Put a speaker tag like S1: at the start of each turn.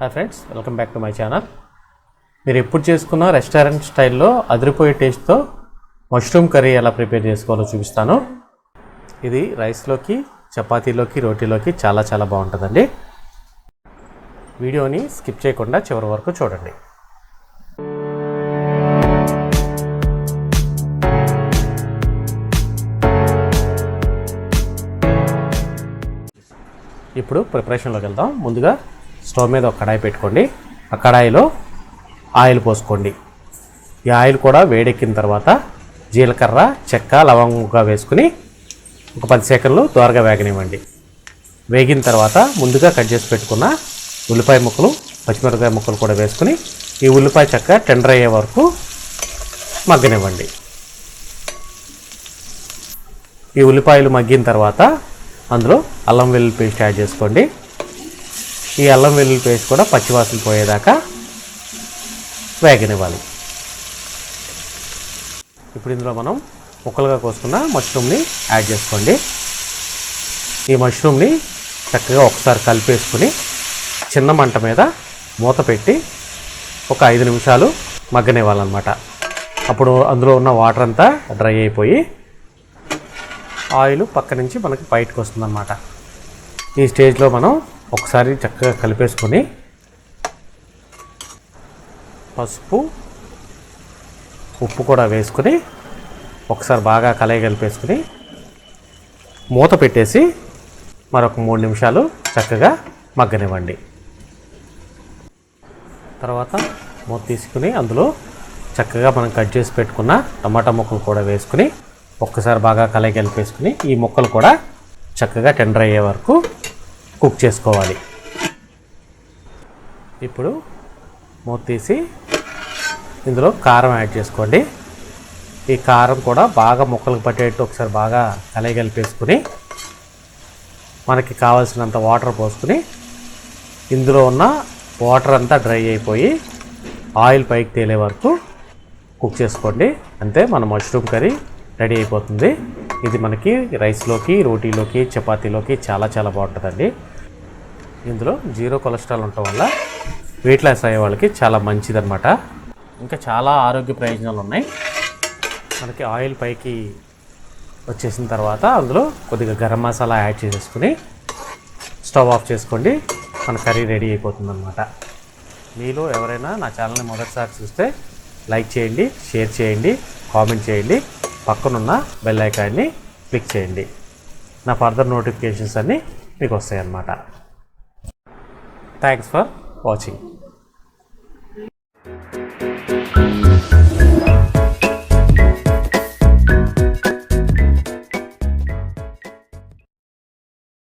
S1: Hi friends, welcome back to my channel. మీరు ఎప్పుడు చేసుకున్న రెస్టారెంట్ స్టైల్లో అదిరిపోయే టేస్ట్తో మష్రూమ్ కర్రీ ఎలా ప్రిపేర్ చేసుకోవాలో చూపిస్తాను. ఇది రైస్లోకి, చపాతీలోకి, రోటీలోకి చాలా చాలా బాగుంటుందండి. వీడియోని స్కిప్ చేయకుండా చివరి వరకు చూడండి. ఇప్పుడు ప్రిపరేషన్లోకి వెళ్దాం. ముందుగా స్టవ్ మీద ఒక కడాయి పెట్టుకోండి. ఆ కడాయిలో ఆయిల్ పోసుకోండి. ఈ ఆయిల్ కూడా వేడెక్కిన తర్వాత జీలకర్ర, చెక్క, లవంగా వేసుకుని ఒక 10 సెకండ్లు దోరగా వేగనివ్వండి. వేగిన తర్వాత ముందుగా కట్ చేసి పెట్టుకున్న ఉల్లిపాయ ముక్కలు, పచ్చిమిరపకాయ ముక్కలు కూడా వేసుకుని ఈ ఉల్లిపాయ చెక్క టెండర్ అయ్యే వరకు మగ్గనివ్వండి. ఈ ఉల్లిపాయలు మగ్గిన తర్వాత అందులో అల్లం వెల్లుల్లి పేస్ట్ యాడ్ చేసుకోండి. ఈ అల్లం వెల్లుల్లి పేస్ట్ కూడా పచ్చివాసన పోయేదాకా వేగనివ్వాలి. ఇప్పుడు ఇందులో మనం ముక్కలుగా కోసుకున్న మష్రూమ్ని యాడ్ చేసుకోండి. ఈ మష్రూమ్ని చక్కగా ఒకసారి కలిపేసుకుని చిన్న మంట మీద మూత పెట్టి ఒక 5 నిమిషాలు మగ్గనివ్వాలన్నమాట. అప్పుడు అందులో ఉన్న వాటర్ అంతా డ్రై అయిపోయి ఆయిల్ పక్క నుంచి మనకి బయటకు వస్తుందన్నమాట. ఈ స్టేజ్లో మనం ఒకసారి చక్కగా కలిపేసుకొని పసుపు, ఉప్పు కూడా వేసుకుని ఒకసారి బాగా కలిపేసుకుని మూత పెట్టేసి మరొక 3 నిమిషాలు చక్కగా మగ్గనివ్వండి. తర్వాత మూత తీసుకుని అందులో చక్కగా మనం కట్ చేసి పెట్టుకున్న టమాటా ముక్కలు కూడా వేసుకుని ఒక్కసారి బాగా కలిపేసుకుని ఈ ముక్కలు కూడా చక్కగా టెండర్ అయ్యే వరకు కుక్ చేసుకోవాలి. ఇప్పుడు మూత తీసి ఇందులో కారం యాడ్ చేసుకోండి. ఈ కారం కూడా బాగా ముక్కలకు పట్టేట్టు ఒకసారి బాగా కలిపేసుకుని మనకి కావాల్సినంత వాటర్ పోసుకుని ఇందులో ఉన్న వాటర్ అంతా డ్రై అయిపోయి ఆయిల్ పైకి తేలే వరకు కుక్ చేసుకోండి. అంతే, మన మష్రూమ్ కర్రీ రెడీ అయిపోతుంది. ఇది మనకి రైస్లోకి, రోటీలోకి, చపాతీలోకి చాలా చాలా బాగుంటుందండి. ఇందులో 0 కొలెస్ట్రాల్ ఉండటం వల్ల వెయిట్ లాస్ అయ్యే వాళ్ళకి చాలా మంచిదన్నమాట. ఇంకా చాలా ఆరోగ్య ప్రయోజనాలు ఉన్నాయి. మనకి ఆయిల్ పైకి వచ్చేసిన తర్వాత అందులో కొద్దిగా గరం మసాలా యాడ్ చేసేసుకుని స్టవ్ ఆఫ్ చేసుకోండి. మన కర్రీ రెడీ అయిపోతుందన్నమాట. మీలో ఎవరైనా నా ఛానల్ని మొదటిసారి చూస్తే లైక్ చేయండి, షేర్ చేయండి, కామెంట్ చేయండి, పక్కనున్న బెల్ ఐకాన్ని క్లిక్ చేయండి. నా ఫర్దర్ నోటిఫికేషన్స్ అన్నీ మీకు వస్తాయి అన్నమాట. Thanks for watching.